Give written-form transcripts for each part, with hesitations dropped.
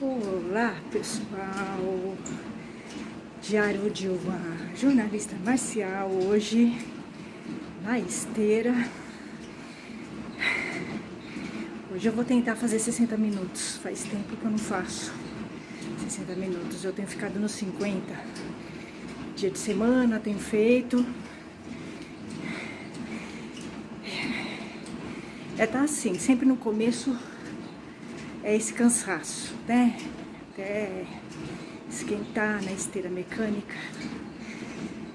Olá, pessoal! Diário de uma jornalista marcial, hoje na esteira. Hoje eu vou tentar fazer 60 minutos, faz tempo que eu não faço 60 minutos, eu tenho ficado nos 50. Dia de semana tenho feito. Tá assim, sempre no começo é esse cansaço, né? Até esquentar na esteira mecânica.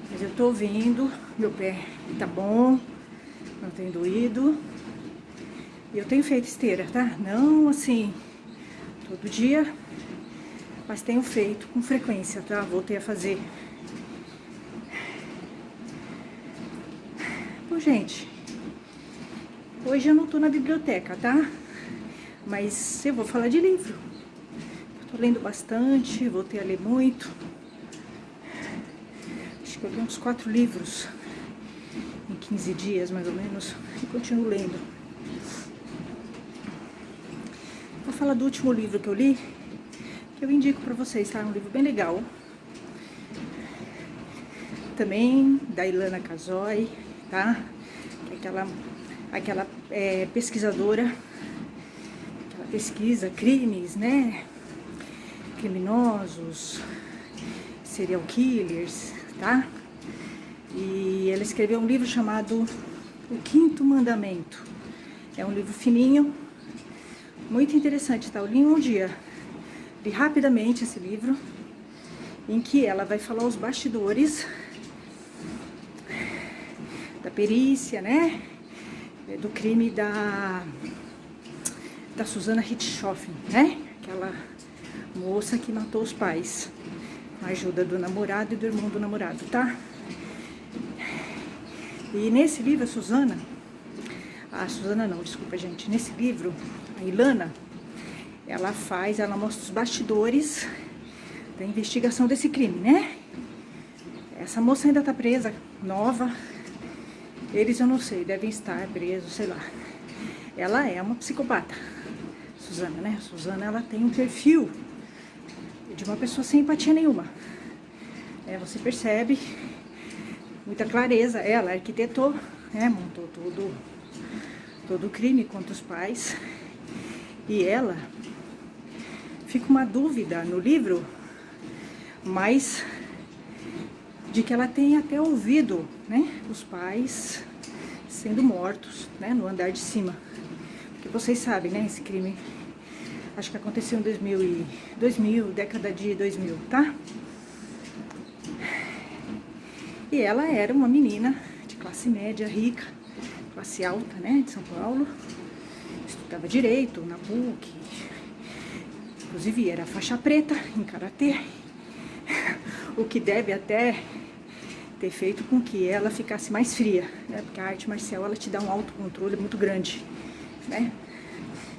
Mas eu tô vendo, meu pé tá bom, não tem doído. E eu tenho feito esteira, tá? Não assim, todo dia, mas tenho feito com frequência, tá? Voltei a fazer. Bom, gente, hoje eu não tô na biblioteca, tá? Mas eu vou falar de livro. Eu tô lendo bastante, voltei a ler muito. Acho que eu li uns 4 livros em 15 dias, mais ou menos, e continuo lendo. Vou falar do último livro que eu li, que eu indico pra vocês, tá? Um livro bem legal. Também da Ilana Kazoy, tá? Aquela pesquisadora, ela pesquisa crimes, né? Criminosos, serial killers, tá? E ela escreveu um livro chamado O Quinto Mandamento. É um livro fininho, muito interessante, tá? Eu li em um dia, li rapidamente esse livro, em que ela vai falar os bastidores da perícia, né? Do crime da Susana Richthofen, né? Aquela moça que matou os pais com a ajuda do namorado e do irmão do namorado, tá? E nesse livro a Susana não, desculpa, gente. Nesse livro, a Ilana, ela mostra os bastidores da investigação desse crime, né? Essa moça ainda tá presa, nova. Eles, eu não sei, devem estar presos, sei lá. Ela é uma psicopata, Susana, né? Susana, ela tem um perfil de uma pessoa sem empatia nenhuma. Você percebe, muita clareza. Ela arquitetou, né? Montou todo o crime contra os pais. E ela, fica uma dúvida no livro, mas de que ela tem até ouvido, né, os pais sendo mortos, né, no andar de cima. Porque vocês sabem, né, esse crime, acho que aconteceu em 2000, década de 2000, tá? E ela era uma menina de classe média, rica, classe alta, né, de São Paulo. Estudava direito na PUC, inclusive era faixa preta em karatê, o que deve até ter feito com que ela ficasse mais fria, né? Porque a arte marcial, ela te dá um autocontrole muito grande, né?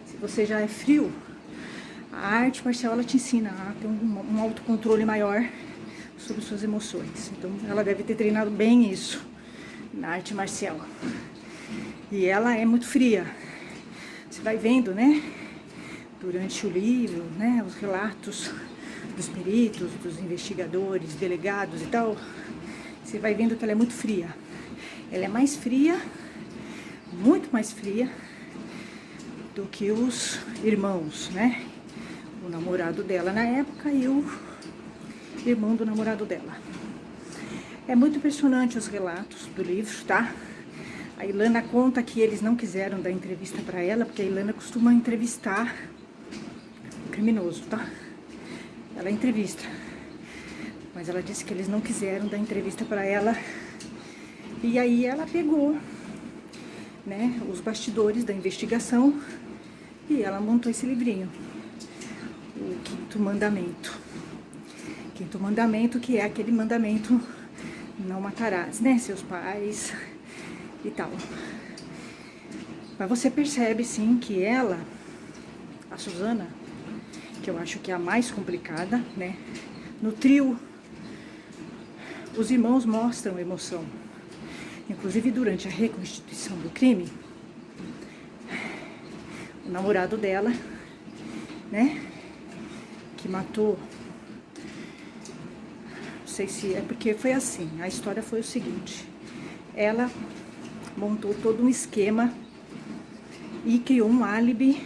Se você já é frio, a arte marcial, ela te ensina a ter um autocontrole maior sobre suas emoções. Então ela deve ter treinado bem isso na arte marcial. E ela é muito fria. Você vai vendo, né, durante o livro, né, os relatos dos peritos, dos investigadores, delegados e tal. Você vai vendo que ela é muito fria. Ela é mais fria, muito mais fria do que os irmãos, né? O namorado dela na época e o irmão do namorado dela. É muito impressionante os relatos do livro, tá? A Ilana conta que eles não quiseram dar entrevista pra ela, porque a Ilana costuma entrevistar o criminoso, tá? Ela entrevista. Mas ela disse que eles não quiseram dar entrevista pra ela. E aí ela pegou, né, os bastidores da investigação e ela montou esse livrinho. O Quinto Mandamento. Quinto Mandamento, que é aquele mandamento: não matarás, né, seus pais e tal. Mas você percebe, sim, que ela, a Susana, que eu acho que é a mais complicada, né, no trio, os irmãos mostram emoção. Inclusive, durante a reconstituição do crime, o namorado dela, né, que matou. Não sei se é porque foi assim. A história foi o seguinte: ela montou todo um esquema e criou um álibi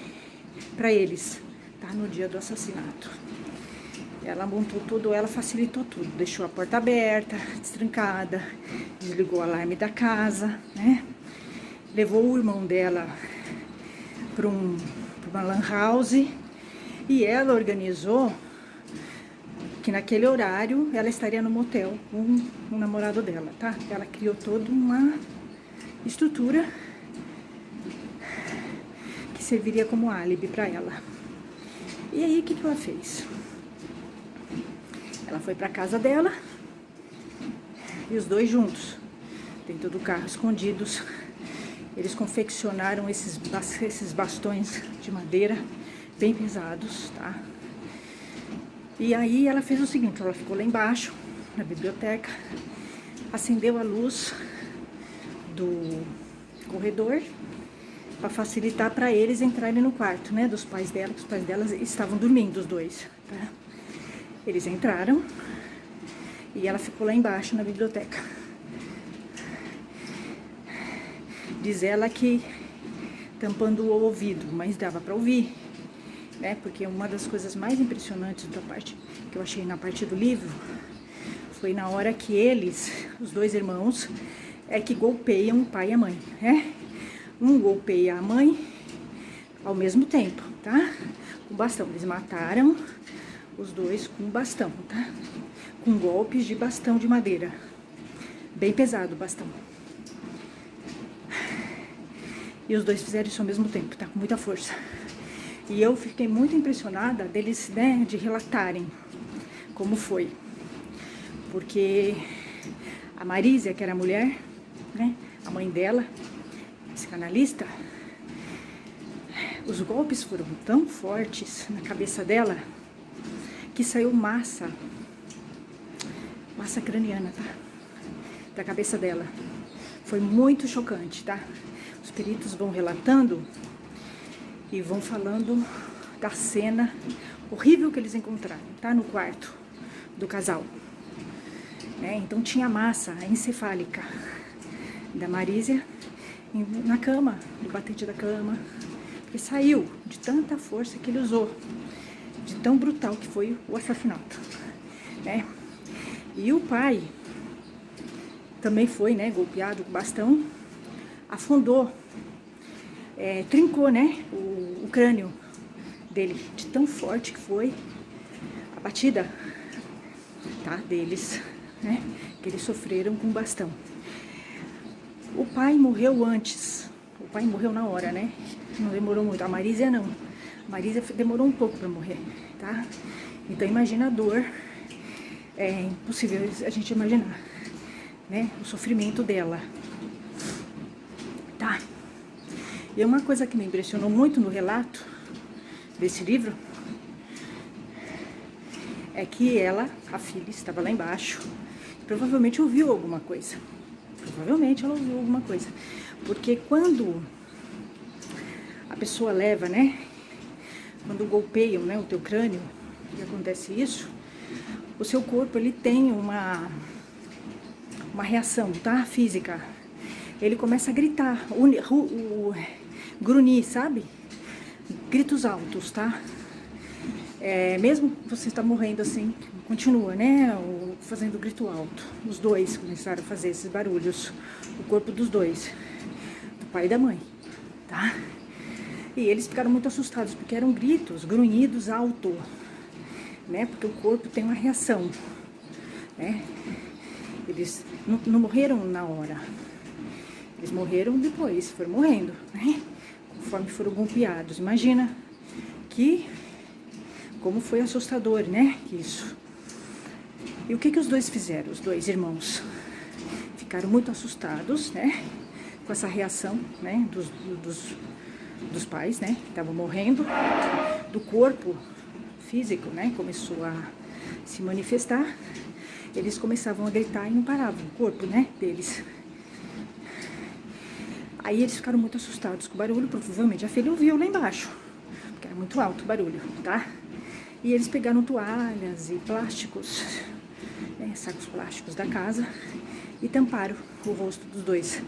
para eles, tá? No dia do assassinato. Ela montou tudo, ela facilitou tudo. Deixou a porta aberta, destrancada, desligou o alarme da casa, né? Levou o irmão dela para uma lan house e ela organizou que naquele horário ela estaria no motel com o namorado dela, tá? Ela criou toda uma estrutura que serviria como álibi para ela. E aí, o que ela fez? Ela foi para casa dela e os dois juntos, dentro do carro, escondidos. Eles confeccionaram esses bastões de madeira bem pesados, tá? E aí ela fez o seguinte: ela ficou lá embaixo, na biblioteca, acendeu a luz do corredor para facilitar para eles entrarem no quarto, né, dos pais dela, que os pais delas estavam dormindo, os dois, tá? Eles entraram e ela ficou lá embaixo na biblioteca. Diz ela que tampando o ouvido, mas dava para ouvir, né? Porque uma das coisas mais impressionantes da parte que eu achei na parte do livro foi na hora que eles, os dois irmãos, que golpeiam o pai e a mãe, né? Um golpeia a mãe ao mesmo tempo, tá? Com bastão. Eles mataram os dois com bastão, tá? Com golpes de bastão de madeira. Bem pesado o bastão. E os dois fizeram isso ao mesmo tempo, tá? Com muita força. E eu fiquei muito impressionada deles, né, de relatarem como foi. Porque a Marísia, que era a mulher, né, a mãe dela, psicanalista, os golpes foram tão fortes na cabeça dela que saiu massa craniana, tá? Da cabeça dela. Foi muito chocante, tá? Os peritos vão relatando e vão falando da cena horrível que eles encontraram, tá? No quarto do casal. Então tinha massa encefálica da Marísia na cama, no batente da cama, porque saiu de tanta força que ele usou, de tão brutal que foi o assassinato, né? E o pai também foi, né, golpeado com bastão, afundou, trincou, né, o crânio dele, de tão forte que foi a batida, tá, deles, né, que eles sofreram com bastão. O pai morreu antes, o pai morreu na hora, né, não demorou muito. A Marísia não, a Marísia demorou um pouco para morrer, tá? Então imagina a dor, é impossível a gente imaginar, né, o sofrimento dela, tá? E uma coisa que me impressionou muito no relato desse livro é que ela, a filha, estava lá embaixo, provavelmente ouviu alguma coisa. Provavelmente ela ouviu alguma coisa. Porque quando a pessoa leva, né, quando golpeiam, né, o teu crânio, e acontece isso, o seu corpo, ele tem uma reação, tá, física. Ele começa a gritar, grunhir, sabe? Gritos altos, tá? Mesmo que você está morrendo assim, continua, né? Fazendo grito alto. Os dois começaram a fazer esses barulhos. O corpo dos dois, do pai e da mãe, tá? E eles ficaram muito assustados, porque eram gritos, grunhidos alto, né? Porque o corpo tem uma reação, né? Eles não morreram na hora. Eles morreram depois, foram morrendo, né? Conforme foram golpeados. Imagina como foi assustador, né? Isso. E o que os dois fizeram? Os dois irmãos ficaram muito assustados, né? Com essa reação, né? Dos pais, né? Que estavam morrendo. Do corpo físico, né? Começou a se manifestar. Eles começavam a gritar e não paravam. O corpo, né? Deles. Aí eles ficaram muito assustados com o barulho. Provavelmente a filha ouviu lá embaixo, porque era muito alto o barulho, tá? E eles pegaram toalhas e plásticos, né, sacos plásticos da casa, e tamparam o rosto dos dois,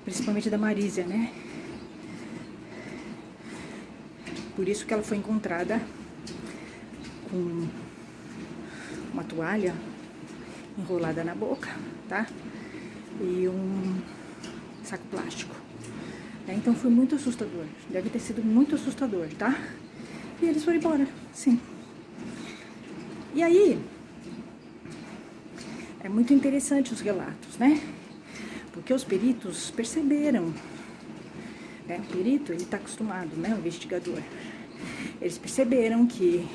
principalmente da Marísia, né? Por isso que ela foi encontrada com uma toalha enrolada na boca, tá? E um saco plástico. Então foi muito assustador, deve ter sido muito assustador, tá? E eles foram embora, sim. E aí, é muito interessante os relatos, né? Porque os peritos perceberam, né? O perito, ele tá acostumado, né? O investigador. Eles perceberam que,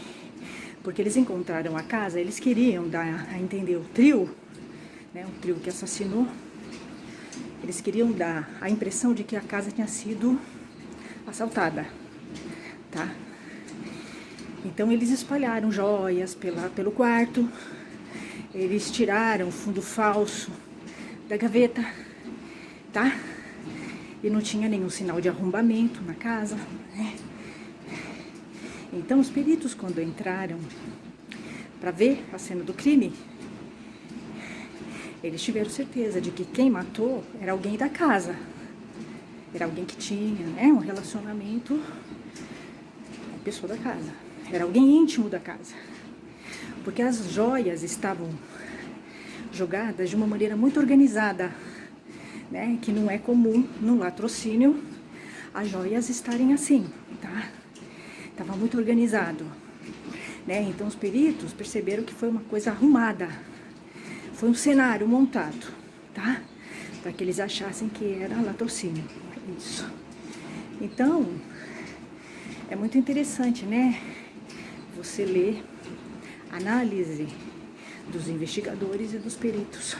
porque eles encontraram a casa, eles queriam dar a entender o trio, né? O trio que assassinou. Eles queriam dar a impressão de que a casa tinha sido assaltada, tá? Então eles espalharam joias pelo quarto, eles tiraram o fundo falso da gaveta, tá? E não tinha nenhum sinal de arrombamento na casa, né? Então os peritos, quando entraram para ver a cena do crime, eles tiveram certeza de que quem matou era alguém da casa. Era alguém que tinha, né, um relacionamento com a pessoa da casa. Era alguém íntimo da casa. Porque as joias estavam jogadas de uma maneira muito organizada, né, que não é comum no latrocínio as joias estarem assim, tá? Estava muito organizado, né? Então os peritos perceberam que foi uma coisa arrumada. Foi um cenário montado, tá? Para que eles achassem que era latrocínio. Isso. Então, é muito interessante, né? Você ler a análise dos investigadores e dos peritos.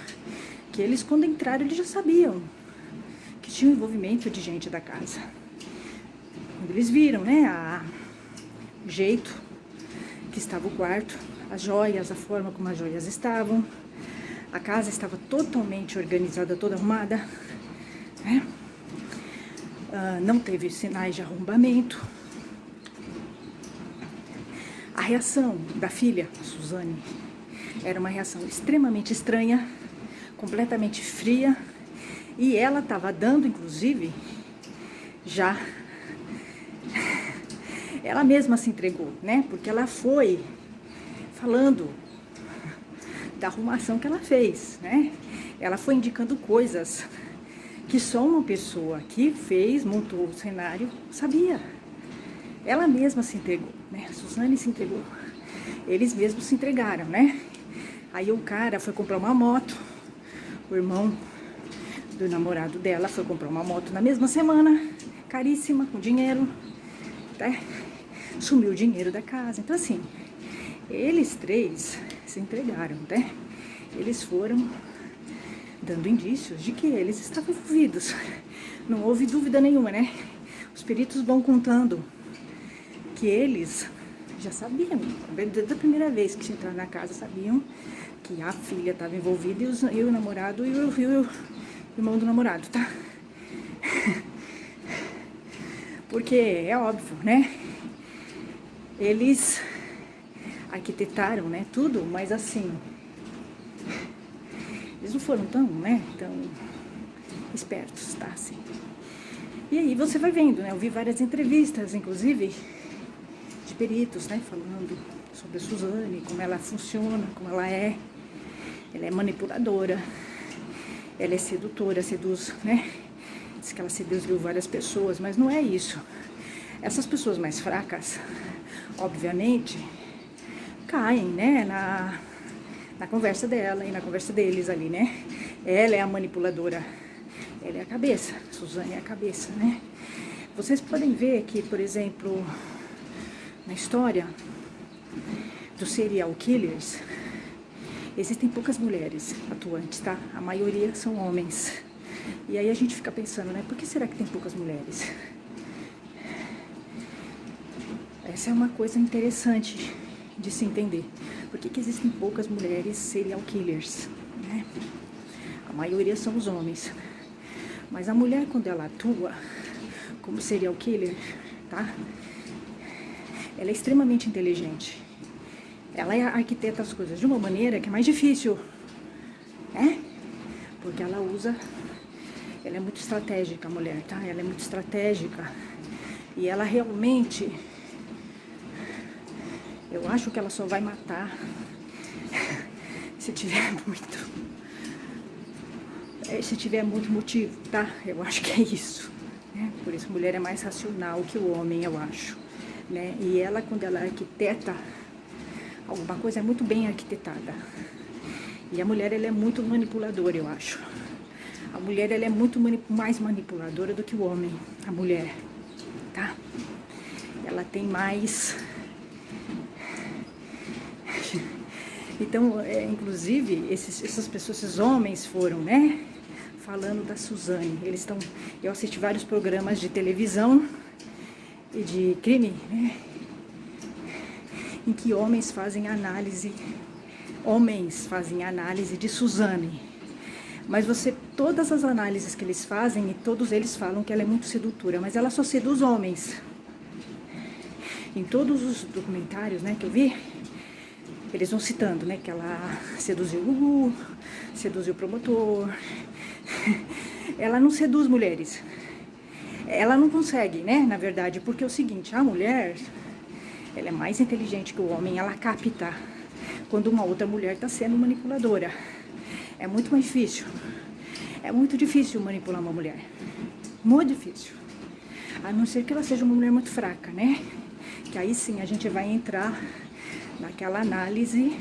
Que eles, quando entraram, eles já sabiam que tinha um envolvimento de gente da casa. Quando eles viram, né? O jeito que estava o quarto, as joias, a forma como as joias estavam. A casa estava totalmente organizada, toda arrumada, né? Não teve sinais de arrombamento. A reação da filha, a Suzane, era uma reação extremamente estranha, completamente fria, e ela estava dando, inclusive, já... Ela mesma se entregou, né? Porque ela foi falando da arrumação que ela fez, né? Ela foi indicando coisas que só uma pessoa que fez, montou o cenário, sabia. Ela mesma se entregou, né? A Suzane se entregou. Eles mesmos se entregaram, né? Aí o cara foi comprar uma moto, o irmão do namorado dela foi comprar uma moto na mesma semana, caríssima, com dinheiro, tá? Sumiu o dinheiro da casa. Então assim, eles três se entregaram, né? Eles foram dando indícios de que eles estavam envolvidos. Não houve dúvida nenhuma, né? Os peritos vão contando que eles já sabiam, desde a primeira vez que entraram na casa, sabiam que a filha estava envolvida e o namorado e o irmão do namorado, tá? Porque é óbvio, né? Eles arquitetaram, né, tudo, mas assim, eles não foram tão espertos, tá, assim. E aí você vai vendo, né, eu vi várias entrevistas, inclusive, de peritos, né, falando sobre a Suzane, como ela funciona, como ela é manipuladora, ela é sedutora, seduz, né, diz que ela seduziu várias pessoas, mas não é isso. Essas pessoas mais fracas, obviamente, caem, né, na conversa dela e na conversa deles ali, né? Ela é a manipuladora, ela é a cabeça, Suzane é a cabeça, né? Vocês podem ver que, por exemplo, na história dos serial killers, existem poucas mulheres atuantes, tá? A maioria são homens. E aí a gente fica pensando, né? Por que será que tem poucas mulheres? Essa é uma coisa interessante de se entender. Por que existem poucas mulheres serial killers, né? A maioria são os homens. Mas a mulher, quando ela atua como serial killer, tá? ela é extremamente inteligente. Ela arquiteta as coisas de uma maneira que é mais difícil, né? Porque ela é muito estratégica, a mulher, tá? Ela é muito estratégica. E ela realmente, eu acho que ela só vai matar se tiver muito motivo, tá? Eu acho que é isso, né? Por isso a mulher é mais racional que o homem, eu acho, né? E ela, quando ela arquiteta alguma coisa, é muito bem arquitetada. E a mulher, ela é muito manipuladora, eu acho. A mulher, ela é muito mais manipuladora do que o homem, a mulher, tá? Ela tem mais... Então, inclusive, essas pessoas, esses homens foram, né, falando da Suzane. Eu assisti vários programas de televisão e de crime, né, em que homens fazem análise de Suzane. Mas todas as análises que eles fazem, e todos eles falam que ela é muito sedutora, mas ela só seduz homens. Em todos os documentários, né, que eu vi, eles vão citando, né, que ela seduziu o Gugu, seduziu o promotor. Ela não seduz mulheres. Ela não consegue, né, na verdade, porque é o seguinte, a mulher, ela é mais inteligente que o homem, ela capta quando uma outra mulher está sendo manipuladora. É muito mais difícil. É muito difícil manipular uma mulher. Muito difícil. A não ser que ela seja uma mulher muito fraca, né? Que aí sim a gente vai entrar naquela análise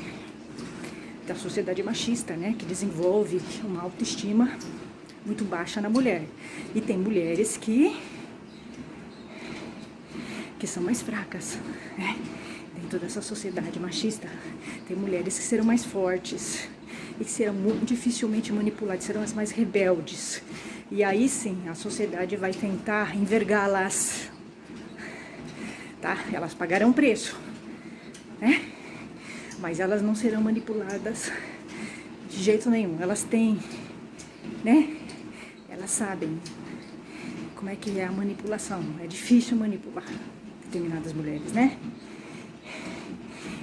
da sociedade machista, né? Que desenvolve uma autoestima muito baixa na mulher. E tem mulheres que são mais fracas, né? Dentro dessa sociedade machista, tem mulheres que serão mais fortes e que serão muito dificilmente manipuladas, serão as mais rebeldes. E aí sim, a sociedade vai tentar envergá-las, tá? Elas pagarão preço, né? Mas elas não serão manipuladas de jeito nenhum. Elas têm, né? Elas sabem como é que é a manipulação. É difícil manipular determinadas mulheres, né?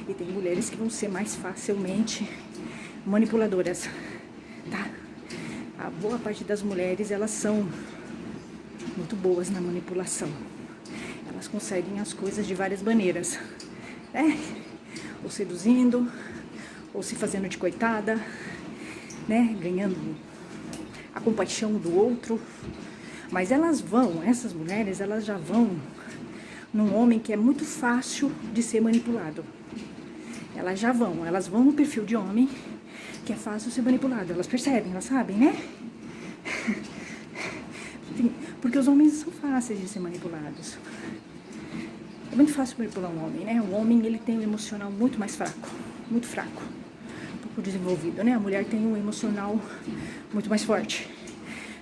E tem mulheres que vão ser mais facilmente manipuladoras, tá? A boa parte das mulheres, elas são muito boas na manipulação. Elas conseguem as coisas de várias maneiras, né? Ou seduzindo, ou se fazendo de coitada, né? Ganhando a compaixão do outro. Mas essas mulheres, elas já vão num homem que é muito fácil de ser manipulado. Elas vão no perfil de homem que é fácil ser manipulado. Elas percebem, elas sabem, né? Porque os homens são fáceis de ser manipulados. É muito fácil manipular um homem, né? O homem, ele tem um emocional muito mais fraco, muito fraco, um pouco desenvolvido, né? A mulher tem um emocional muito mais forte.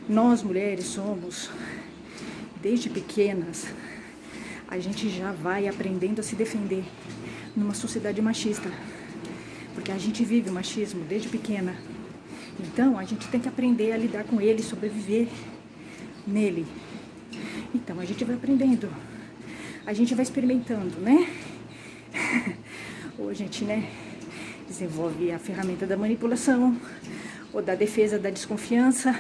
Nós, mulheres, somos, desde pequenas, a gente já vai aprendendo a se defender numa sociedade machista, porque a gente vive o machismo desde pequena. Então, a gente tem que aprender a lidar com ele, sobreviver nele. Então, a gente vai aprendendo, a gente vai experimentando, né? Ou a gente, né, desenvolve a ferramenta da manipulação, ou da defesa da desconfiança,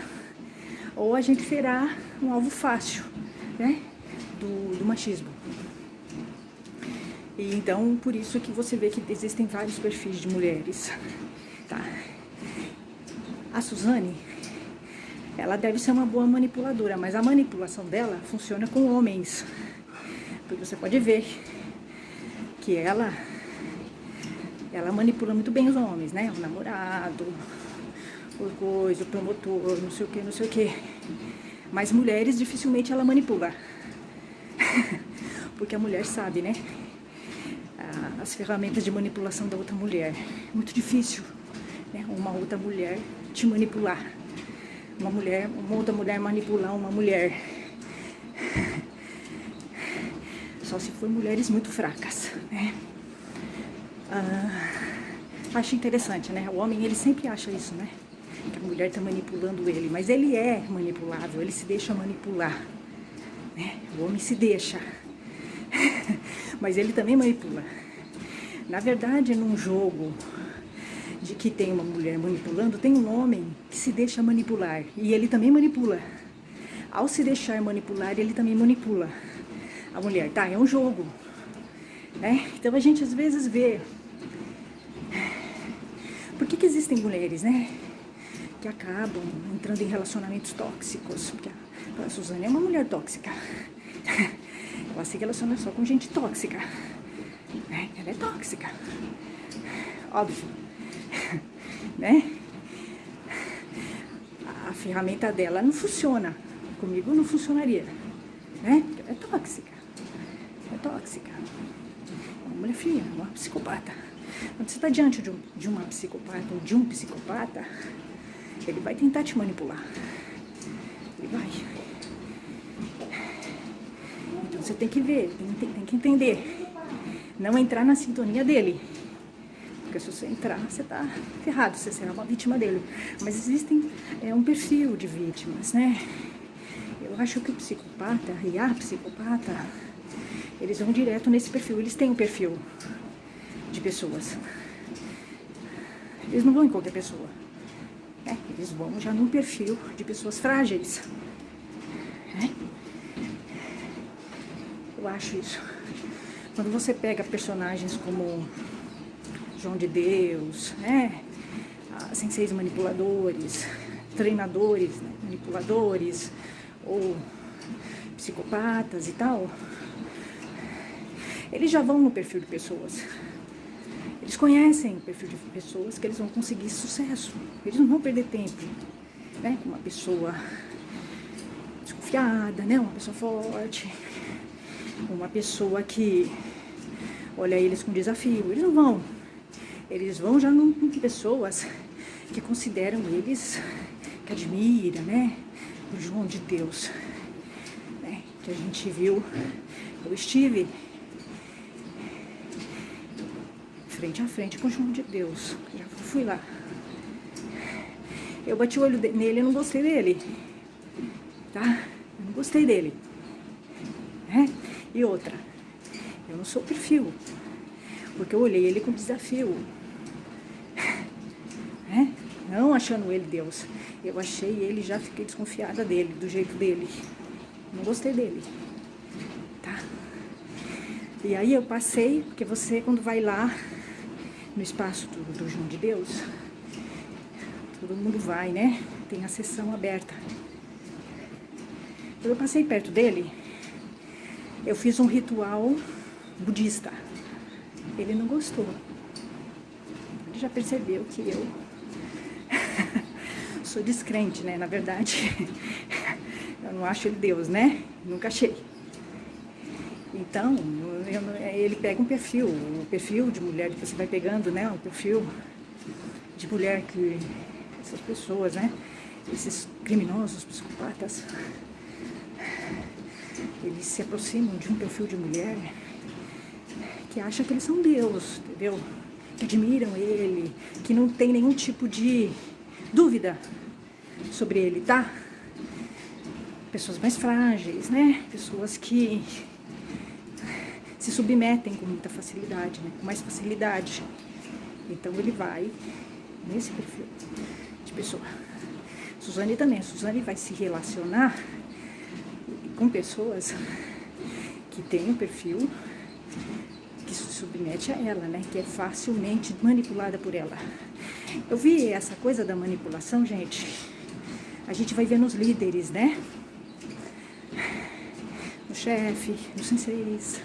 ou a gente será um alvo fácil, né, do machismo. E então, por isso que você vê que existem vários perfis de mulheres, tá? A Suzane, ela deve ser uma boa manipuladora, mas a manipulação dela funciona com homens. Porque você pode ver que ela manipula muito bem os homens, né? O namorado, o promotor, não sei o que. Mas mulheres dificilmente ela manipula. Porque a mulher sabe, né? As ferramentas de manipulação da outra mulher. Muito difícil, né? Uma outra mulher te manipular. Uma outra mulher manipular uma mulher. Só se for mulheres muito fracas, né? Acho interessante, né? O homem, ele sempre acha isso, né? Que a mulher tá manipulando ele. Mas ele é manipulável, ele se deixa manipular, né? O homem se deixa. Mas ele também manipula. Na verdade, num jogo de que tem uma mulher manipulando, tem um homem que se deixa manipular. E ele também manipula. Ao se deixar manipular, ele também manipula a mulher. Tá, é um jogo. Né? Então a gente às vezes vê. Por que existem mulheres, né? Que acabam entrando em relacionamentos tóxicos? Porque a Suzane é uma mulher tóxica. Ela se relaciona só com gente tóxica. Ela é tóxica. Óbvio. Né? A ferramenta dela não funciona. Comigo não funcionaria. Né? Ela é tóxica. É tóxica. Uma mulher fria, uma psicopata. Quando você está diante de uma psicopata ou de um psicopata, ele vai tentar te manipular. Ele vai. Então você tem que ver, tem que entender. Não entrar na sintonia dele. Porque se você entrar, você está ferrado, você será uma vítima dele. Mas existem um perfil de vítimas, né? Eu acho que o psicopata e a psicopata, eles vão direto nesse perfil. Eles têm um perfil de pessoas. Eles não vão em qualquer pessoa. Né? Eles vão já num perfil de pessoas frágeis. Né? Eu acho isso. Quando você pega personagens como João de Deus, né? Senseis manipuladores, treinadores, né? Manipuladores, ou psicopatas e tal, eles já vão no perfil de pessoas. Eles conhecem o perfil de pessoas que eles vão conseguir sucesso. Eles não vão perder tempo, né? Com uma pessoa desconfiada, né? Uma pessoa forte, uma pessoa que olha eles com desafio. Eles não vão. Eles vão já em pessoas que consideram eles, que admira, né? O João de Deus, né? Que a gente viu. Eu estive frente a frente com o João de Deus. Já fui lá. Eu bati o olho nele e não gostei dele. Tá? Eu não gostei dele. Né? E outra, eu não sou perfil. Porque eu olhei ele com desafio. Né? Não achando ele Deus. Eu achei ele, já fiquei desconfiada dele, do jeito dele. Não gostei dele. Tá? E aí eu passei, porque você quando vai lá no espaço do João de Deus, todo mundo vai, né? Tem a sessão aberta. Quando eu passei perto dele, eu fiz um ritual budista. Ele não gostou. Ele já percebeu que eu sou descrente, né? Na verdade, eu não acho ele Deus, né? Nunca achei. Então, ele pega um perfil de mulher que você vai pegando, né? Um perfil de mulher que essas pessoas, né? Esses criminosos, psicopatas, eles se aproximam de um perfil de mulher que acha que eles são Deus, entendeu? Que admiram ele, que não tem nenhum tipo de dúvida sobre ele, tá? Pessoas mais frágeis, né? Pessoas que se submetem com muita facilidade, né? Com mais facilidade. Então ele vai nesse perfil de pessoa. Suzane também. Suzane vai se relacionar com pessoas que têm um perfil que se submete a ela, né? Que é facilmente manipulada por ela. Eu vi essa coisa da manipulação, gente. A gente vai ver nos líderes, né? No chefe, nos senseis.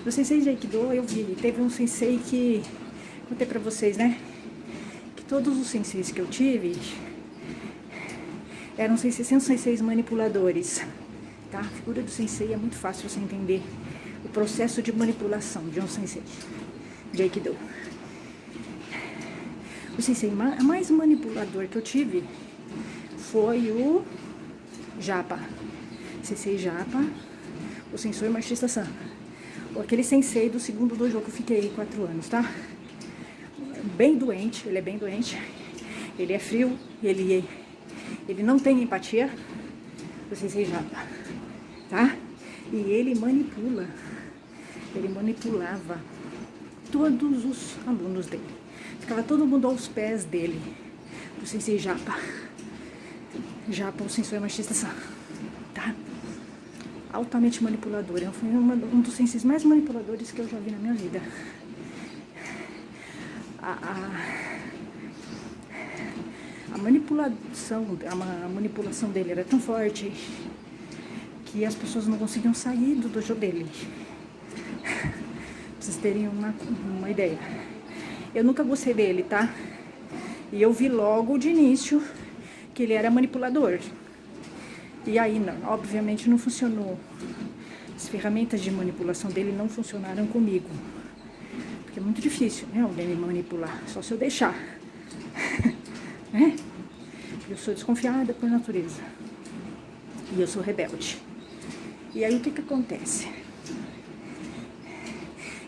No sensei de Aikido eu vi, teve um sensei que, contei pra vocês, né? Que todos os senseis que eu tive eram senseis manipuladores, tá? A figura do sensei é muito fácil você entender o processo de manipulação de um sensei de Aikido. O sensei mais manipulador que eu tive foi o Japa. Sensei Japa, o sensor Machista-san. Aquele sensei do segundo dojo que eu fiquei 4 anos, tá? Bem doente, ele é bem doente. Ele é frio, ele não tem empatia. O sensei Japa, tá? E ele manipula Ele manipulava todos os alunos dele. Ficava todo mundo aos pés dele. O sensei Japa. Japa, o sensei machista-san. Tá? Altamente manipulador. Foi um dos senseis mais manipuladores que eu já vi na minha vida. A manipulação dele era tão forte que as pessoas não conseguiam sair do dojo dele. Pra vocês terem uma ideia. Eu nunca gostei dele, tá? E eu vi logo de início que ele era manipulador. E aí, não, obviamente, não funcionou. As ferramentas de manipulação dele não funcionaram comigo. Porque é muito difícil, né, alguém me manipular. Só se eu deixar. Né? Eu sou desconfiada por natureza. E eu sou rebelde. E aí, o que acontece?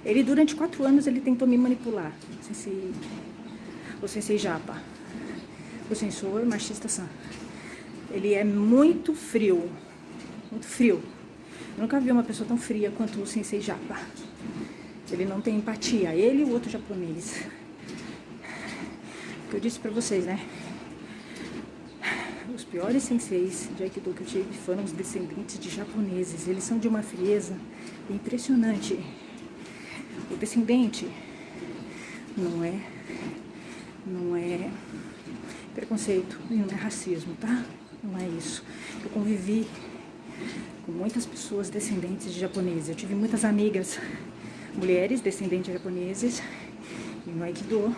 Ele, durante 4 anos, ele tentou me manipular. O sensei Japa. O sensor machista-san. Ele é muito frio. Muito frio. Eu nunca vi uma pessoa tão fria quanto o sensei Japa. Ele não tem empatia. Ele e o outro japonês. O que eu disse pra vocês, né? Os piores senseis de Aikido que eu tive foram os descendentes de japoneses. Eles são de uma frieza impressionante. O descendente não é preconceito e não é racismo, tá? Não é isso. Eu convivi com muitas pessoas descendentes de japoneses. Eu tive muitas amigas, mulheres descendentes de japoneses, e no Aikido,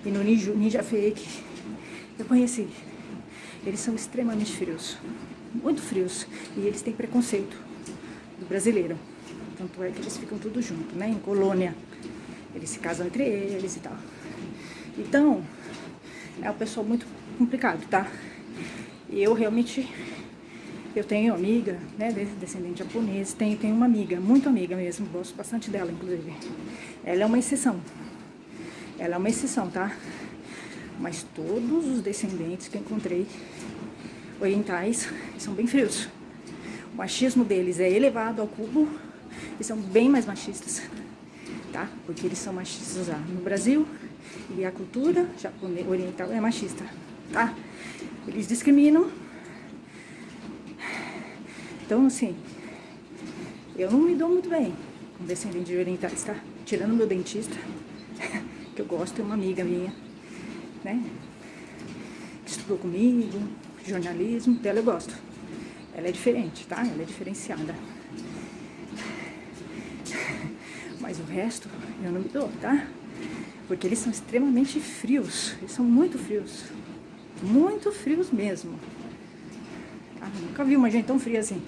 e no Ninja Fake. Eu conheci. Eles são extremamente frios, muito frios, e eles têm preconceito do brasileiro. Tanto é que eles ficam tudo junto, né? Em colônia. Eles se casam entre eles e tal. Então, é um pessoal muito complicado, tá? E eu realmente, eu tenho amiga, né, descendente japonês, tenho uma amiga, muito amiga mesmo, gosto bastante dela, inclusive. Ela é uma exceção. Ela é uma exceção, tá? Mas todos os descendentes que eu encontrei, orientais, são bem frios. O machismo deles é elevado ao cubo e são bem mais machistas, tá? Porque eles são machistas lá no Brasil e a cultura japonesa, oriental é machista, tá? Eles discriminam. Então, assim, eu não me dou muito bem com descendentes de orientais, tá? Tirando meu dentista, que eu gosto, é uma amiga minha, né? Que estudou comigo, jornalismo, dela eu gosto. Ela é diferente, tá? Ela é diferenciada. Mas o resto, eu não me dou, tá? Porque eles são extremamente frios. Eles são muito frios. Muito frios mesmo. Ah, nunca vi uma gente tão fria assim.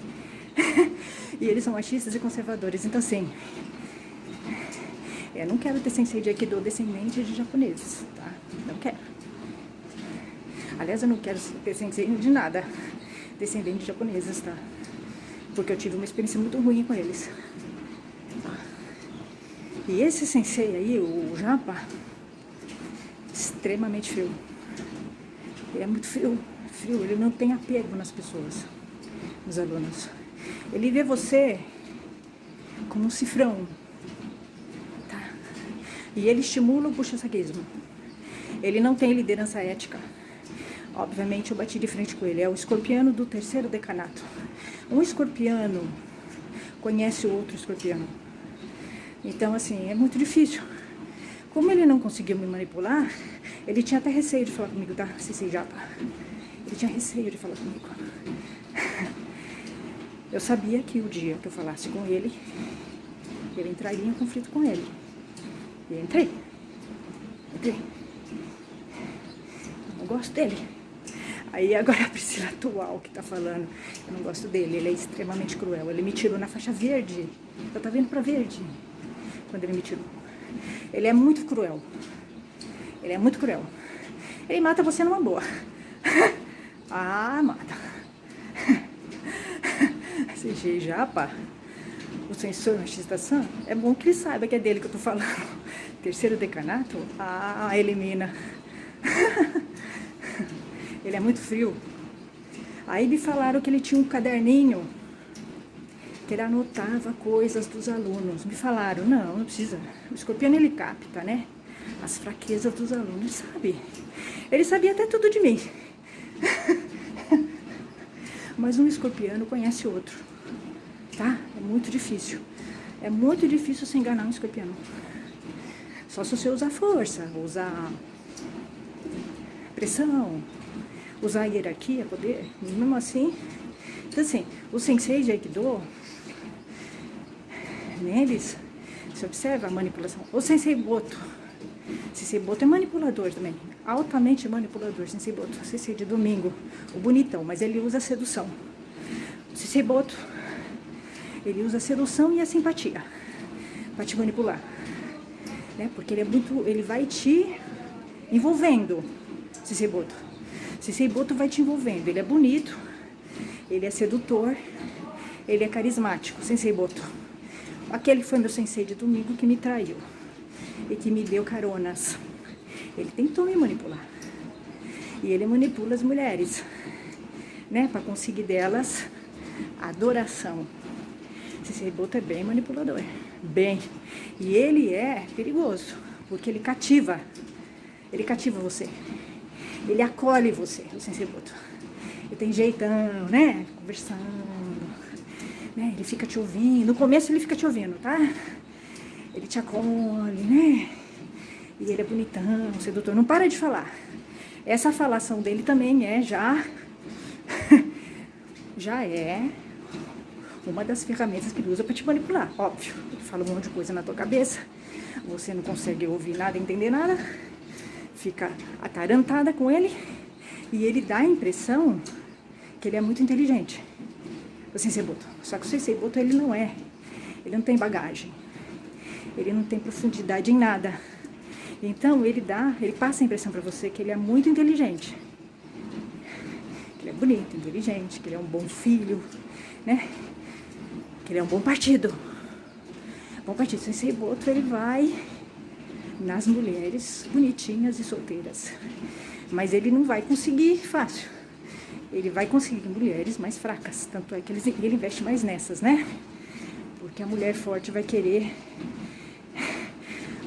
E eles são machistas e conservadores. Então, assim, eu não quero ter sensei de Aikido descendente de japoneses, tá? Não quero. Aliás, eu não quero ter sensei de nada descendente de japoneses, tá? Porque eu tive uma experiência muito ruim com eles. E esse sensei aí, o Japa, extremamente frio. Ele é muito frio, ele não tem apego nas pessoas, nos alunos. Ele vê você como um cifrão, tá? E ele estimula o puxa-saquismo. Ele não tem liderança ética. Obviamente eu bati de frente com ele. É o escorpiano do 3º decanato. Um escorpiano conhece o outro escorpiano. Então, assim, é muito difícil. Como ele não conseguiu me manipular, ele tinha até receio de falar comigo, tá? Sensei Japa. Ele tinha receio de falar comigo. Eu sabia que o dia que eu falasse com ele, eu entraria em conflito com ele. E entrei. Eu não gosto dele. Aí agora a Priscila atual que tá falando, eu não gosto dele, ele é extremamente cruel. Ele me tirou na faixa verde. Eu tava indo pra verde quando ele me tirou. Ele é muito cruel. Ele é muito cruel. Ele mata você numa boa. Ah, mata. CG Japa, o sensor machista-san, é bom que ele saiba que é dele que eu tô falando. 3º decanato, elimina. Ele é muito frio. Aí me falaram que ele tinha um caderninho que ele anotava coisas dos alunos. Me falaram, não precisa. O escorpiano, ele capta, né? As fraquezas dos alunos, ele sabe. Ele sabia até tudo de mim. Mas um escorpiano conhece outro, tá? É muito difícil. É muito difícil se enganar um escorpiano. Só se você usar força, usar pressão, usar hierarquia, poder. Mesmo assim, então assim, o sensei de Aikido, neles, você observa a manipulação. O Sensei Boto. Sensei Boto é manipulador também. Altamente manipulador, Sensei Boto. Sensei de domingo, o bonitão, mas ele usa a sedução. O Sensei Boto, ele usa a sedução e a simpatia para te manipular. Né? Porque ele vai te envolvendo, Sensei Boto. Sensei Boto vai te envolvendo. Ele é bonito, ele é sedutor, ele é carismático, Sensei Boto. Aquele foi meu sensei de domingo que me traiu e que me deu caronas. Ele tentou me manipular. E ele manipula as mulheres, né? Para conseguir delas adoração. Sensei Boto é bem manipulador. Bem. E ele é perigoso, porque ele cativa. Ele cativa você. Ele acolhe você, o Sensei Boto. Ele tem jeitão, né? Conversando. Né? Ele fica te ouvindo. No começo ele fica te ouvindo, tá? Ele te acolhe, né? E ele é bonitão, sedutor. Não para de falar. Essa falação dele também é já é uma das ferramentas que ele usa para te manipular. Óbvio, ele fala um monte de coisa na tua cabeça. Você não consegue ouvir nada, entender nada. Fica atarantada com ele. E ele dá a impressão que ele é muito inteligente. O Sensei Boto. Só que o Sensei Boto, ele não é. Ele não tem bagagem. Ele não tem profundidade em nada. Então, ele passa a impressão pra você que ele é muito inteligente. Que ele é bonito, inteligente, que ele é um bom filho, né? Que ele é um bom partido. Bom partido. O Sensei Boto, ele vai nas mulheres bonitinhas e solteiras. Mas ele não vai conseguir fácil. Ele vai conseguir mulheres mais fracas. Tanto é que ele investe mais nessas, né? Porque a mulher forte vai querer...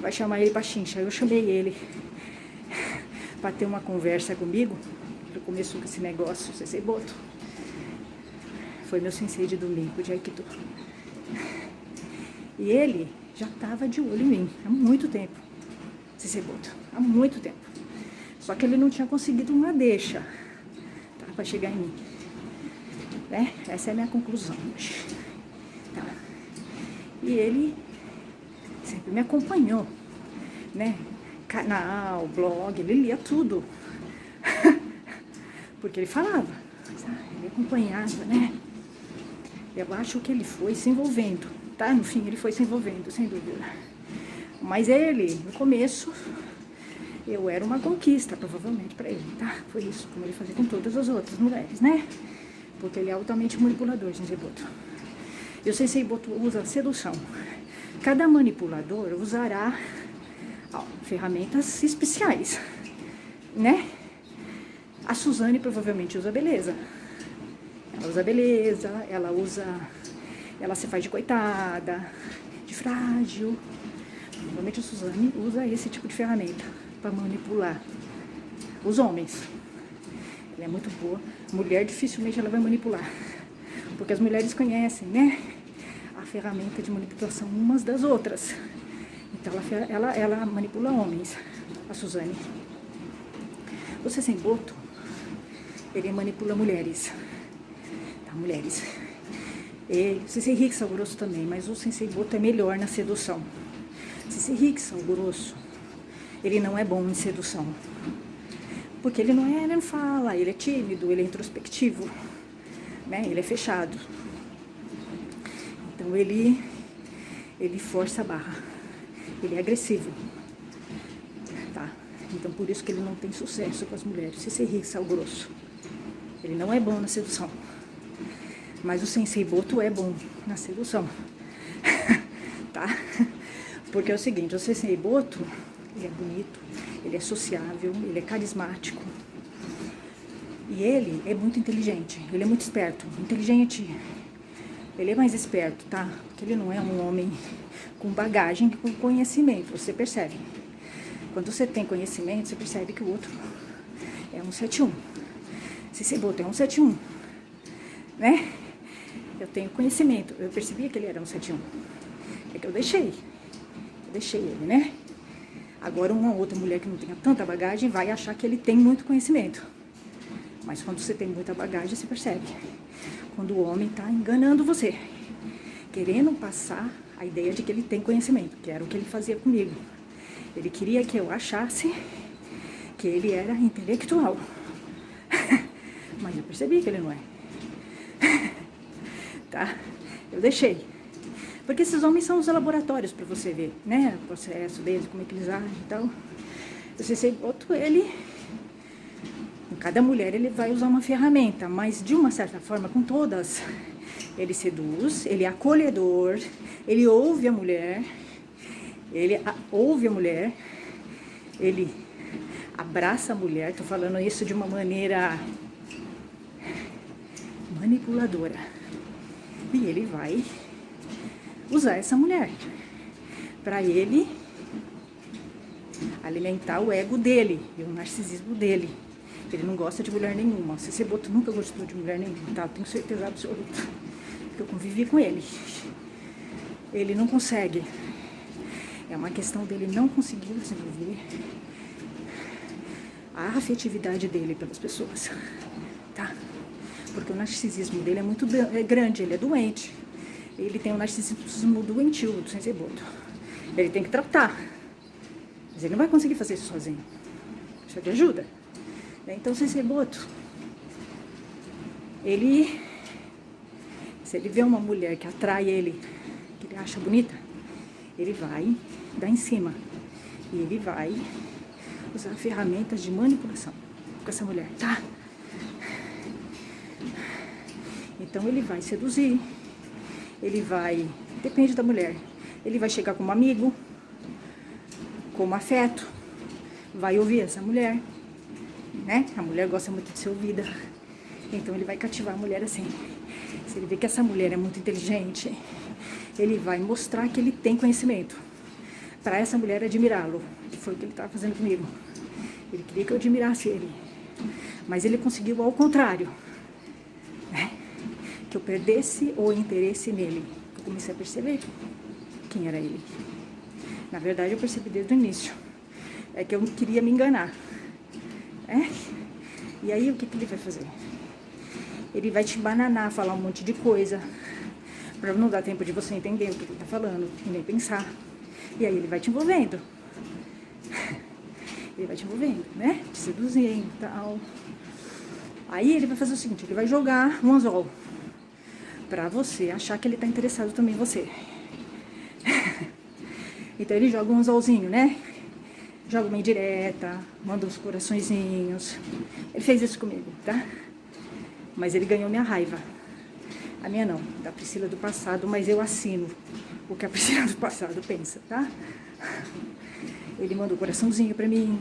Vai chamar ele pra chincha. Eu chamei ele pra ter uma conversa comigo. Ele começou com esse negócio, Sensei Boto. Foi meu sensei de domingo, de Aikido. E ele já tava de olho em mim há muito tempo. Sensei Boto, há muito tempo. Só que ele não tinha conseguido uma deixa para chegar em mim, né? Essa é a minha conclusão hoje, tá? E ele sempre me acompanhou, né? Canal, blog, ele lia tudo, porque ele falava, sabe? Ele acompanhava, né? Eu acho que ele foi se envolvendo, tá? No fim, ele foi se envolvendo, sem dúvida. Mas ele, no começo, eu era uma conquista, provavelmente, pra ele, tá? Foi isso, como ele fazia com todas as outras mulheres, né? Porque ele é altamente manipulador, Sensei Boto. E o Sensei Boto usa sedução. Cada manipulador usará ferramentas especiais, né? A Suzane provavelmente usa beleza. Ela usa beleza, ela se faz de coitada, de frágil. Provavelmente a Suzane usa esse tipo de ferramenta para manipular os homens. Ela é muito boa. Mulher, dificilmente ela vai manipular. Porque as mulheres conhecem, né? A ferramenta de manipulação umas das outras. Então ela manipula homens, a Suzane. O Sensei Boto, ele manipula mulheres. Tá, mulheres. O Sensei Rick Grosso também, mas o Sensei Boto é melhor na sedução. O Sensei Rick Grosso, ele não é bom em sedução. Porque ele não fala, ele é tímido, ele é introspectivo, né? Ele é fechado. Então ele força a barra. Ele é agressivo. Tá? Então por isso que ele não tem sucesso com as mulheres. Sensei Rick Grosso, ele não é bom na sedução. Mas o Sensei Boto é bom na sedução. Tá? Porque é o seguinte, o Sensei Boto, ele é bonito, ele é sociável, ele é carismático. E ele é muito inteligente, ele é muito esperto, inteligente, Ele é mais esperto, tá? Porque ele não é um homem com bagagem, com conhecimento, você percebe. Quando você tem conhecimento, você percebe que o outro é um 71. Se você botou um 71, né? Eu tenho conhecimento, eu percebia que ele era um 71. É que eu deixei ele, né? Agora uma outra mulher que não tenha tanta bagagem vai achar que ele tem muito conhecimento. Mas quando você tem muita bagagem, você percebe. Quando o homem está enganando você, querendo passar a ideia de que ele tem conhecimento, que era o que ele fazia comigo. Ele queria que eu achasse que ele era intelectual. Mas eu percebi que ele não é. Tá? Eu deixei. Porque esses homens são os laboratórios para você ver, né? O processo deles, como é que eles agem e tal. Você botou ele. Com cada mulher ele vai usar uma ferramenta, mas de uma certa forma, com todas, ele seduz, ele é acolhedor, ele ouve a mulher, ele abraça a mulher. Tô falando isso de uma maneira manipuladora. E ele vai usar essa mulher para ele alimentar o ego dele e o narcisismo dele. Ele não gosta de mulher nenhuma. Se você botou, nunca gostou de mulher nenhuma, tá? Eu tenho certeza absoluta. Porque eu convivi com ele. Ele não consegue. É uma questão dele não conseguir desenvolver a afetividade dele pelas pessoas, tá? Porque o narcisismo dele é muito grande, ele é doente. Ele tem um narcisismo doentio do Sensei Boto. Ele tem que tratar. Mas ele não vai conseguir fazer isso sozinho. Precisa de ajuda. Então, o Sensei Boto, se ele vê uma mulher que atrai ele, que ele acha bonita, ele vai dar em cima. E ele vai usar ferramentas de manipulação com essa mulher, tá? Então, ele vai seduzir, depende da mulher, ele vai chegar como amigo, como afeto, vai ouvir essa mulher, né? A mulher gosta muito de ser ouvida, então ele vai cativar a mulher assim. Se ele vê que essa mulher é muito inteligente, ele vai mostrar que ele tem conhecimento, para essa mulher admirá-lo, que foi o que ele estava fazendo comigo. Ele queria que eu admirasse ele, mas ele conseguiu ao contrário, né? Que eu perdesse o interesse nele. Eu comecei a perceber quem era ele. Na verdade, eu percebi desde o início. É que eu queria me enganar. E aí, o que ele vai fazer? Ele vai te bananar, falar um monte de coisa, para não dar tempo de você entender o que ele tá falando, e nem pensar. E aí, ele vai te envolvendo. Ele vai te envolvendo, né? Te seduzindo e tal. Aí, ele vai fazer o seguinte, ele vai jogar um anzol pra você achar que ele tá interessado também em você. Então ele joga um anzolzinho, né? Joga uma indireta, manda uns coraçõezinhos. Ele fez isso comigo, tá? Mas ele ganhou minha raiva. A minha não, da Priscila do passado, mas eu assino o que a Priscila do passado pensa, tá? Ele mandou um coraçãozinho pra mim.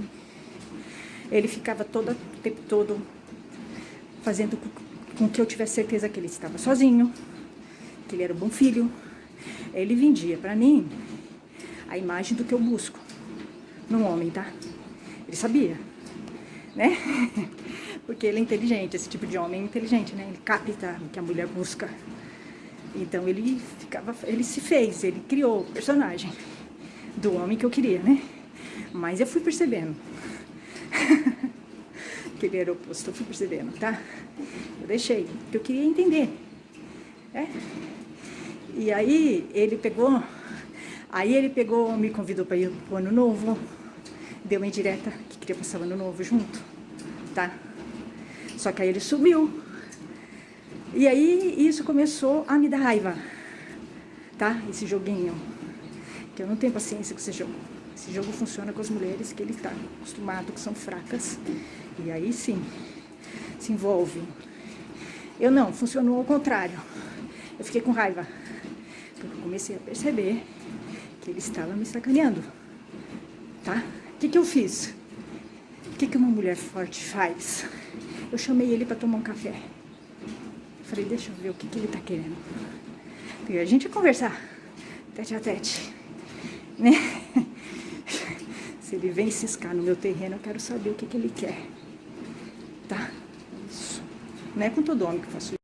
Ele ficava o tempo todo fazendo com que eu tivesse certeza que ele estava sozinho, que ele era um bom filho. Ele vendia pra mim a imagem do que eu busco num homem, tá? Ele sabia, né? Porque ele é inteligente, esse tipo de homem é inteligente, né? Ele capta o que a mulher busca. Então ele criou o personagem do homem que eu queria, né? Mas eu fui percebendo que ele era oposto, eu fui percebendo, tá? Eu deixei, porque eu queria entender, né? E aí ele pegou, me convidou para ir pro Ano Novo, deu uma indireta que queria passar o Ano Novo junto, tá? Só que aí ele sumiu. E aí isso começou a me dar raiva, tá? Esse joguinho, que eu não tenho paciência com esse jogo. Esse jogo funciona com as mulheres que ele está acostumado, que são fracas. E aí sim, se envolve. Eu não, funcionou ao contrário. Eu fiquei com raiva, porque eu comecei a perceber que ele estava me sacaneando, tá? O que eu fiz? O que uma mulher forte faz? Eu chamei ele para tomar um café. Eu falei, deixa eu ver o que ele tá querendo. E a gente ia conversar, tete a tete, né? Se ele vem ciscar no meu terreno, eu quero saber o que ele quer, tá? Isso. Não é com todo homem que eu faço isso.